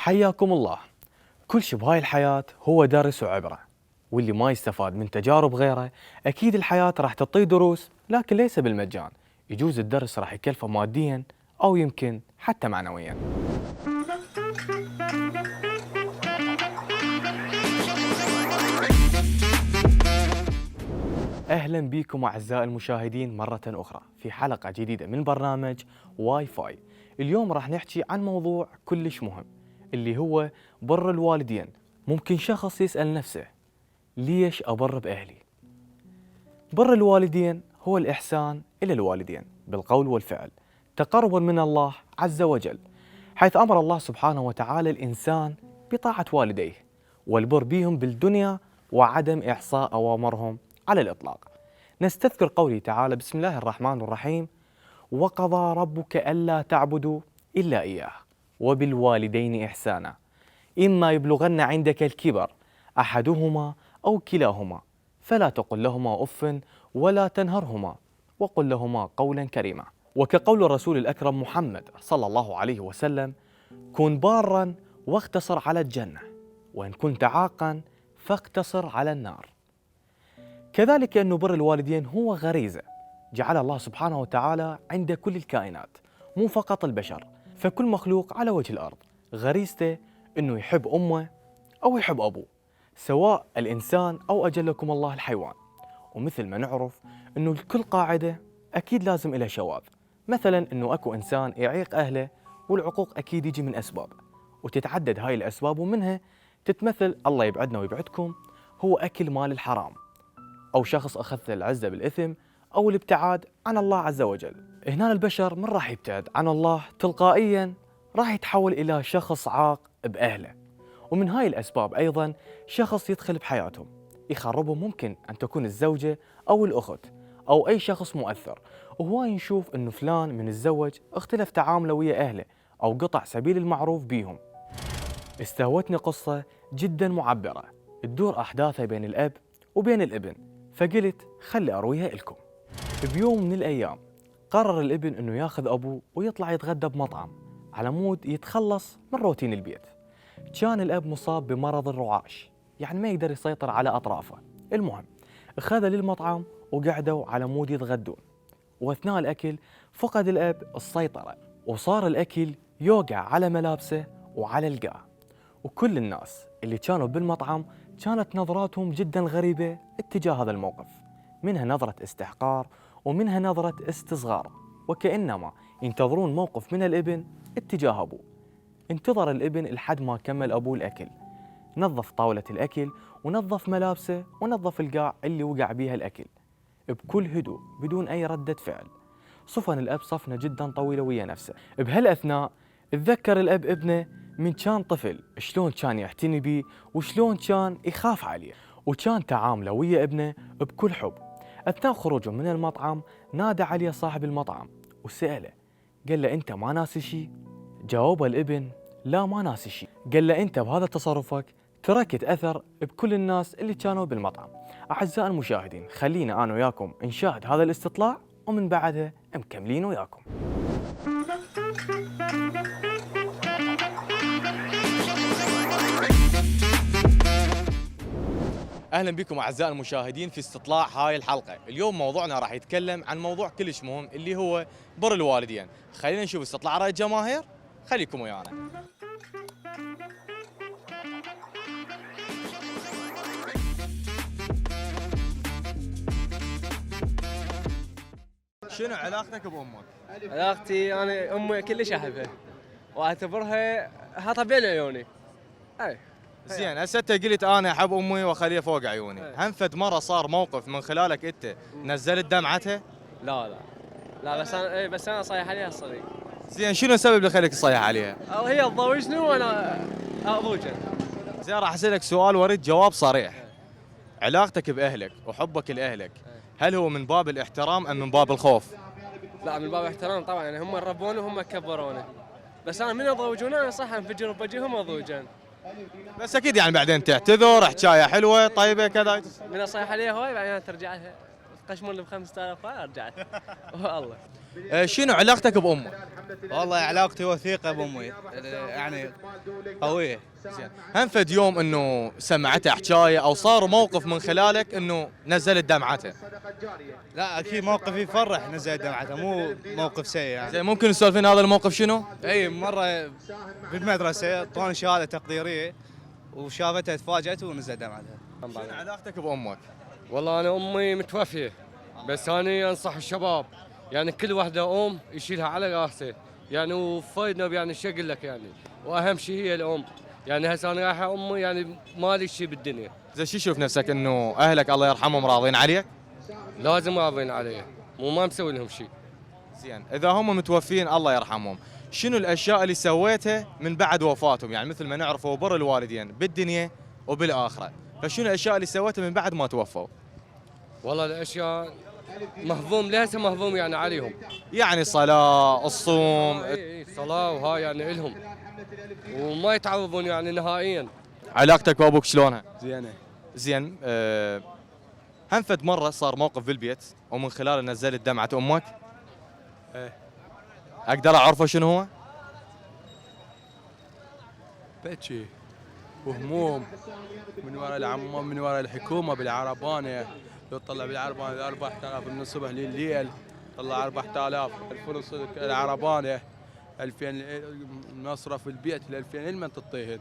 حياكم الله. كل شي بهاي الحياة هو درس وعبرة، واللي ما يستفاد من تجارب غيره أكيد الحياة راح تعطيه دروس، لكن ليس بالمجان. يجوز الدرس راح يكلفه ماديا أو يمكن حتى معنويا. أهلا بكم أعزائي المشاهدين مرة أخرى في حلقة جديدة من برنامج واي فاي. اليوم راح نحكي عن موضوع كلش مهم، اللي هو بر الوالدين. ممكن شخص يسأل نفسه ليش أبر بأهلي؟ بر الوالدين هو الإحسان إلى الوالدين بالقول والفعل تقربا من الله عز وجل، حيث أمر الله سبحانه وتعالى الإنسان بطاعة والديه والبر بهم بالدنيا وعدم إحصاء أوامرهم على الإطلاق. نستذكر قوله تعالى: بسم الله الرحمن الرحيم: وقضى ربك ألا تعبدوا إلا إياه وبالوالدين إحسانا إما يبلغن عندك الكبر أحدهما أو كلاهما فلا تقل لهما أف ولا تنهرهما وقل لهما قولا كريما. وكقول الرسول الأكرم محمد صلى الله عليه وسلم: كن بارا واقتصر على الجنة، وإن كنت عاقا فاقتصر على النار. كذلك أن بر الوالدين هو غريزة جعل الله سبحانه وتعالى عند كل الكائنات، مو فقط البشر، فكل مخلوق على وجه الأرض غريزته أنه يحب أمه أو يحب أبوه، سواء الإنسان أو أجلكم الله الحيوان. ومثل ما نعرف أنه لكل قاعدة أكيد لازم إلها شواذ، مثلا أنه أكو إنسان يعيق أهله، والعقوق أكيد يجي من أسباب، وتتعدد هاي الأسباب، ومنها تتمثل الله يبعدنا ويبعدكم هو أكل مال الحرام، أو شخص أخذ العزة بالإثم، أو الابتعاد عن الله عز وجل. هنا البشر من راح يبتعد عن الله تلقائيا راح يتحول إلى شخص عاق بأهله. ومن هاي الأسباب أيضا شخص يدخل بحياتهم يخربهم، ممكن أن تكون الزوجة أو الأخت أو أي شخص مؤثر، وهواي نشوف أنه فلان من الزوج اختلف تعامله ويا أهله أو قطع سبيل المعروف بيهم. استهوتني قصة جدا معبرة تدور أحداثها بين الأب وبين الابن، فقلت خلي أرويها لكم. بيوم من الأيام قرر الابن أنه ياخذ أبوه ويطلع يتغدى بمطعم على مود يتخلص من روتين البيت. كان الأب مصاب بمرض الرعاش، يعني ما يقدر يسيطر على أطرافه. المهم أخذ للمطعم وقعدوا على مود يتغدون، وأثناء الأكل فقد الأب السيطرة وصار الأكل يوقع على ملابسه وعلى القاه. وكل الناس اللي كانوا بالمطعم كانت نظراتهم جدا غريبة اتجاه هذا الموقف، منها نظرة استحقار ومنها نظرة استصغار، وكأنما ينتظرون موقف من الابن اتجاه أبوه. انتظر الابن لحد ما كمل أبوه الأكل، نظف طاولة الأكل ونظف ملابسه ونظف القاع اللي وقع بيها الأكل بكل هدوء بدون أي ردة فعل. صفن الأب صفنة جدا طويلة ويا نفسه. بهالأثناء تذكر الأب ابنه من كان طفل شلون كان يعتني بيه وشلون كان يخاف عليه، وكان تعامله ويا ابنه بكل حب. أثناء خروجه من المطعم نادى عليه صاحب المطعم وسأله، قال له أنت ما ناسي شيء؟ جاوبه الابن لا ما ناسي شيء. قال له أنت بهذا تصرفك تركت أثر بكل الناس اللي كانوا بالمطعم. أعزائي المشاهدين، خلينا أنا وياكم نشاهد هذا الاستطلاع ومن بعدها مكملين وياكم. اهلا بكم اعزائي المشاهدين في استطلاع هاي الحلقه. اليوم موضوعنا راح يتكلم عن موضوع كلش مهم اللي هو بر الوالدين. خلينا نشوف استطلاع راي الجماهير، خليكم ويانا. شنو علاقتك بامك؟ علاقتي انا امي كلش احبها واعتبرها ها طبيعي لعيوني، اي زين هسه انت قلت انا احب امي واخليها فوق عيوني، إيه. هم فد مره صار موقف من خلالك انت نزلت دمعتها؟ لا بس انا صايح عليها الصديق. زين شنو السبب اللي خليك تصيح عليها؟ او هي تضوجني وانا اضوجها. زين راح اسالك سؤال واريد جواب صريح. علاقتك باهلك وحبك لاهلك هل هو من باب الاحترام ام من باب الخوف؟ لا من باب الاحترام طبعا، يعني هم ربوني وهم كبروني. بس انا من اضوجوني انا صح انفجر بوجههم اضوجن. بس اكيد يعني بعدين تعتذر حكايه حلوه طيبه كذا. من اصيح عليها هواي بعدين ترجع قشمر لي ب 5000 هاي رجعت. والله. شنو علاقتك بامك؟ والله علاقتي وثيقة بأمي يعني قوية. زين هم فد يوم انه سمعتها حكايه او صار موقف من خلالك انه نزلت دمعتها؟ لا أكيد موقف يفرح نزل دمعته، مو موقف سيء يعني. زين ممكن تسولفين هذا الموقف شنو؟ أي مرة بالمدرسة طون شهادة تقديرية وشافتها تفاجأت ونزل دمعتها. شنو علاقتك بامك؟ والله أنا أمي متوفية، بس أنا أنصح الشباب يعني كل واحدة أم يشيلها على راسه، يعني وفايدنا يعني شو أقول لك يعني، وأهم شيء هي الأم، يعني هسه أنا رايحة أمي يعني مالي شيء بالدنيا. زين شو تشوف نفسك انه اهلك الله يرحمهم راضين عليك؟ لازم راضين عليه، مو ما مسوي لهم شيء. زين اذا هم متوفين الله يرحمهم، شنو الاشياء اللي سويتها من بعد وفاتهم؟ يعني مثل ما نعرف هو بر الوالدين بالدنيا وبالاخره، فشنو الاشياء اللي سويتها من بعد ما توفوا؟ والله الأشياء مهضوم لهسه مهضوم يعني عليهم. يعني الصلاه، الصوم، إي صلاة وهاي يعني إلهم، وما يتعوضون يعني نهائيا. علاقتك بابوك شلونها؟ زينه. زين هم فد مره صار موقف بالبيت ومن خلاله نزلت دمعه امك؟ ايه. اقدر اعرفه شنو هو؟ بكي وهموم من وراء العمام، من وراء الحكومه بالعربانه، لو تطلع بالعربانه 4000 من الصبح لليل، طلع 4000 الفلوس العربانه 2000 مصرف البيت ل 2000 لمن تعطيهن؟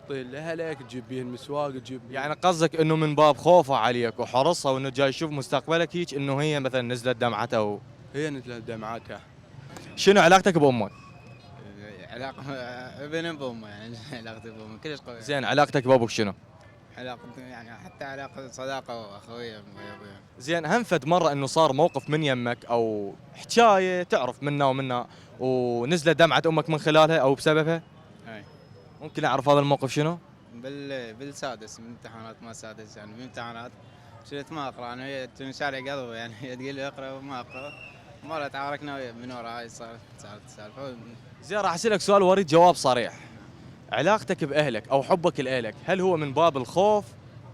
تعطيه لاهلك، تجيب بيه المسواق، تجيب يعني قصدك انه من باب خوفه عليك وحرصها وانه جاي يشوف مستقبلك هيك انه هي مثلا نزلت دمعتها هي نزلت دمعتها. شنو علاقتك بامك؟ علاقة ابن بأمه يعني علاقتي بأمه كلش قوية. زين علاقتك بابوك شنو؟ علاقة يعني حتى علاقة صداقة وأخوية ويا أبويا. زين هم فد مره انه صار موقف من يمك او حكايه تعرف منا ومنا ونزلت دمعه امك من خلالها او بسببها؟ أي. ممكن اعرف هذا الموقف شنو؟ بالسادس من امتحانات ما سادس يعني بالامتحانات شلت ما اقرا انا وهي شارع قلبه يعني هي تقول لي اقرا وما اقرا مرة تعاركنا من ورا هاي صارت السالفه. زين راح اسالك سؤال واريد جواب صريح. علاقتك باهلك او حبك لاهلك هل هو من باب الخوف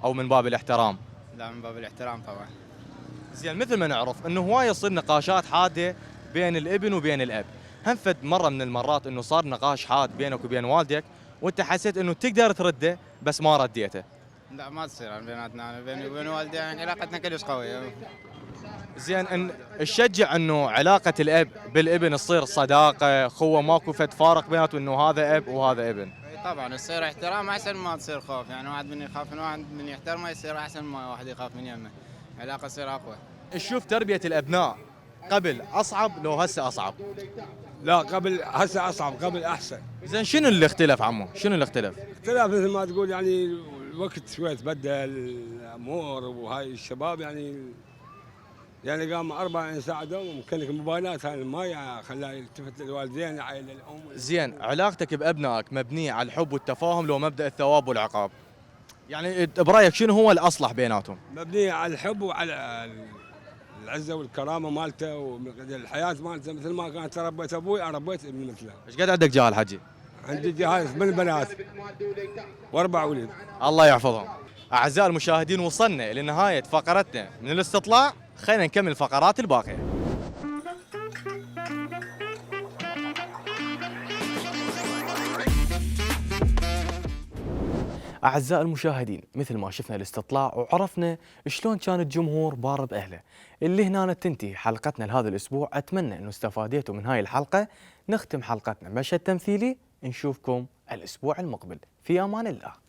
او من باب الاحترام؟ لا من باب الاحترام طبعا. زين مثل ما نعرف انه هوايه يصير نقاشات حاده بين الابن وبين الاب، هم فد مره من المرات انه صار نقاش حاد بينك وبين والدك وانت حسيت انه تقدر ترده بس ما رديته؟ لا ما تصير يعني بيناتنا انا بيني وبين والدي يعني علاقتنا كلش قويه. زين ان تشجع انه علاقه الاب بالابن تصير صداقه اخوه ماكو فد فارق بيناتهم انه هذا اب وهذا ابن؟ طبعا يصير احترام احسن ما تصير خوف، يعني واحد من يخاف من واحد من يحترمه يصير احسن ما واحد يخاف من يمه، علاقه تصير اقوى. تشوف تربيه الابناء قبل اصعب لو هسه اصعب؟ لا قبل هسه اصعب، قبل احسن. زين شنو اللي اختلف عمو؟ شنو اللي اختلف؟ اختلاف مثل ما تقول يعني الوقت شوي تبدل الامور وهاي الشباب يعني قام 40 ساعه دوم ممكن لك الموبايلات هاي ما خلاه يلتفت للوالدين عائله الام. زين علاقتك بابنائك مبنيه على الحب والتفاهم لو مبدا الثواب والعقاب؟ يعني برايك شنو هو الاصلح بيناتهم؟ مبنيه على الحب وعلى العزه والكرامه مالته والحياه مالته، مثل ما كانت ربيت ابوي انا ربيت ابني مثله. ايش قد عندك جهال حجي؟ عندي جهاز من بنات واربع ولد. الله يحفظهم. اعزائي المشاهدين وصلنا لنهايه فقرتنا من الاستطلاع، خلينا نكمل الفقرات الباقيه. أعزائي المشاهدين مثل ما شفنا الاستطلاع وعرفنا شلون كان الجمهور بار بأهله، اللي هنا تنتهي حلقتنا لهذا الأسبوع. أتمنى أنه استفاديتوا من هاي الحلقة. نختم حلقتنا بمشهد تمثيلي، نشوفكم الأسبوع المقبل في أمان الله.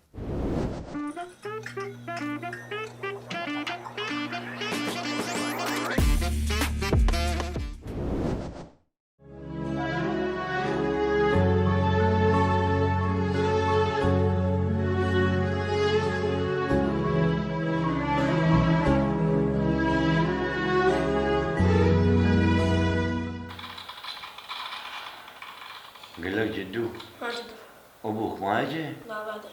اقول لك جدو ما جد. ابوك ما يجي؟ لا بعده.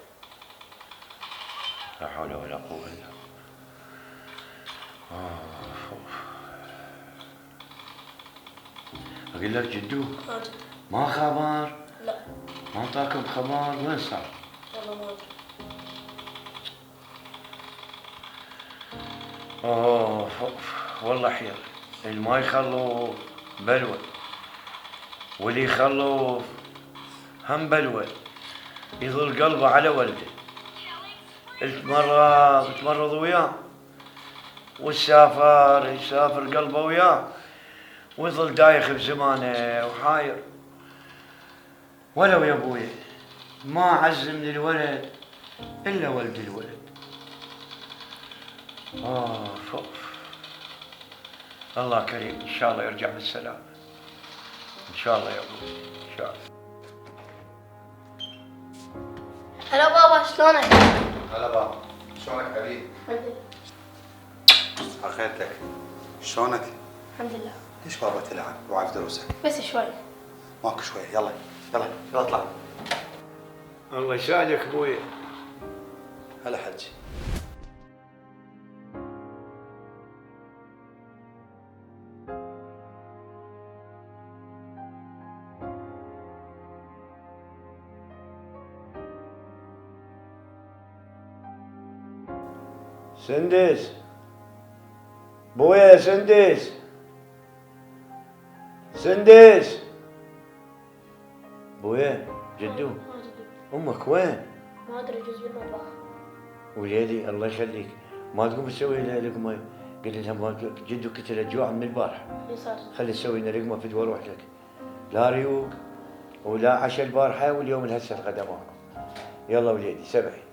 لا حول ولا قوة الا بالله. اقول لك جدو ما جد. ما خبر؟ لا ما اعطاكم خبر؟ وين صار؟ والله ما ادري. اوه والله حيل، اللي ما يخلص بلوى، واللي يخلص هم بلوى، يظل قلبه على ولده. تمرض وياه، والسافر يسافر قلبه وياه، ويظل دايخ بزمانه وحاير. ولو يا ابوي ما عز من الولد الا ولد الولد. فوق. الله كريم، ان شاء الله يرجع بالسلامه. ان شاء الله يا ابوي، ان شاء الله. هلا بابا شلونك؟ هلا بابا، شلونك حبيبي؟ الحمد لله. اخذت لك. شلونك؟ الحمد لله. ليش بابا تلعب؟ روح في دروسك. بس شوي. ماكو شويه، يلا يلا يلا اطلع. الله يساعدك ابوي. هلا حجي. سندس بويا، سندس سندس بويا. جدو ما جد. امك وين؟ ما ادري جزء بالمطبخ. وليدي الله يخليك، ما تقوم تسوي لها لقمه؟ قل لها ما جدو كتل الجوع من البارحه. اي صار. خلي تسوي لنا لقمه في دور وحدك، لا ريوق ولا عشاء البارحه، واليوم هسه الغدا ماكو. يلا وليدي سبعي.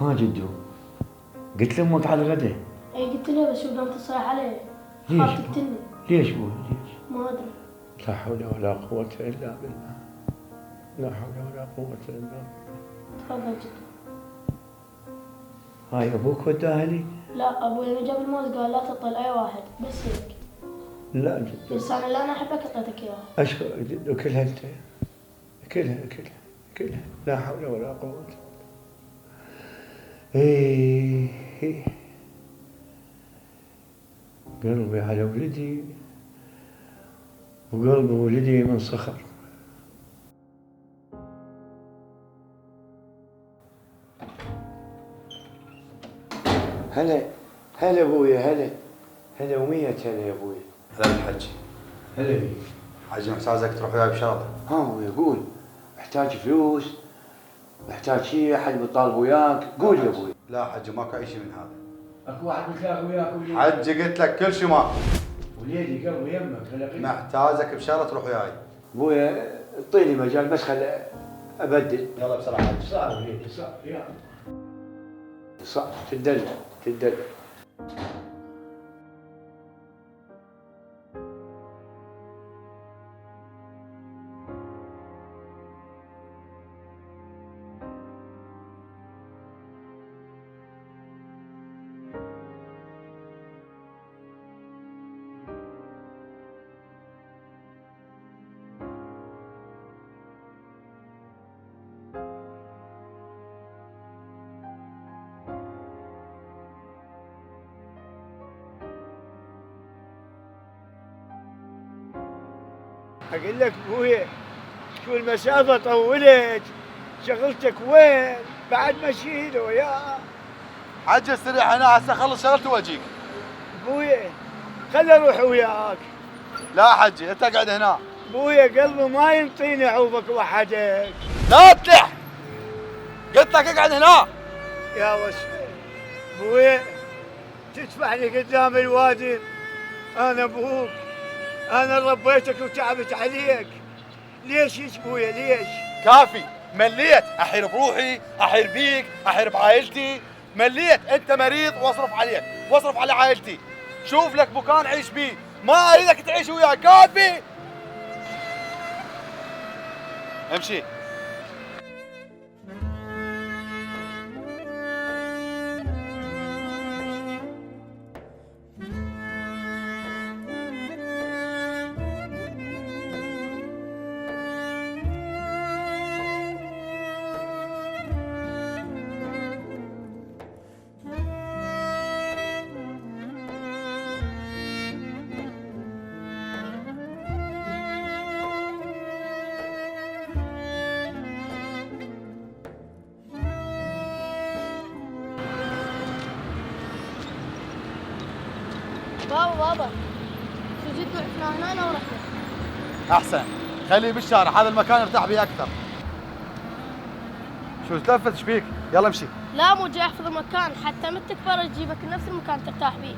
ها جدو، قلت لامك على الغدا؟ اي قلت له بس قام تصيح عليه. ليش؟ خاف تقتلني. ليش بوي ليش؟ ما ادري. لا حول ولا قوة إلا بالله. لا حول ولا قوة إلا بالله. تفضل جد. هاي أبوك وداها لي؟ لا ابوي لما جاب الموز قال لا تعطي لاي واحد بس هيك. لا جدو. بس انا لا انا احبك اعطيتك اياها. أشكر جدو، كلها أنت. كلها كلها كلها، لا حول ولا قوة. إيه قلبي على ولدي وقلب ولدي من صخر. هلا هلا ابويا، هلا هلا ومية هلا يا ابويا. هلا بالحجي. هلا بيك. حجي محتاجك تروح وياي بشغله. ها ابويا قول، محتاج فلوس؟ محتاج شيء احد بيطالب وياك؟ قول يا ابوي. لا حجي ماكو اي شيء من هذا. اكو واحد بيتلاقى وياك وليدي؟ حجي قلت لك كل شيء ماكو. وليدي قلبي يمك هلا. محتاجك بشغله تروح وياي. ابويا اعطيني مجال بس خل ابدل. يلا بسرعه حجي. صار وليدي صار، يلا صار. تدلع تدلع. اقول لك ابويا شو المسافه طولت، شغلتك وين؟ بعد مشيت وياه. حجي استريح هنا هسه اخلص شغلتي واجيك. ابويا خلي اروح وياك. لا حجي انت اقعد هنا. ابويا قلبي ما ينطيني اعوفك وحدك. لا تلح، قلت لك اقعد هنا. يا وسفي ابويا تدفعني قدام الوادي، انا ابوك، انا ربيتك وتعبت عليك. ليش هيك ابويا ليش؟ كافي، مليت احير بروحي، احير بيك، احير بعائلتي، مليت. انت مريض واصرف عليك واصرف على عائلتي. شوف لك مكان عيش بيه، ما اريدك تعيش وياي. كافي، امشي. بابا شو جد وقفنا هنا ورحنا. احسن، خليه بالشارع، هذا المكان ارتاح به اكثر. شو تلفت ايش فيك؟ يلا امشي. لا مو جاي احفظ المكان، حتى مت تكبر تجيبك لنفس المكان ترتاح فيه.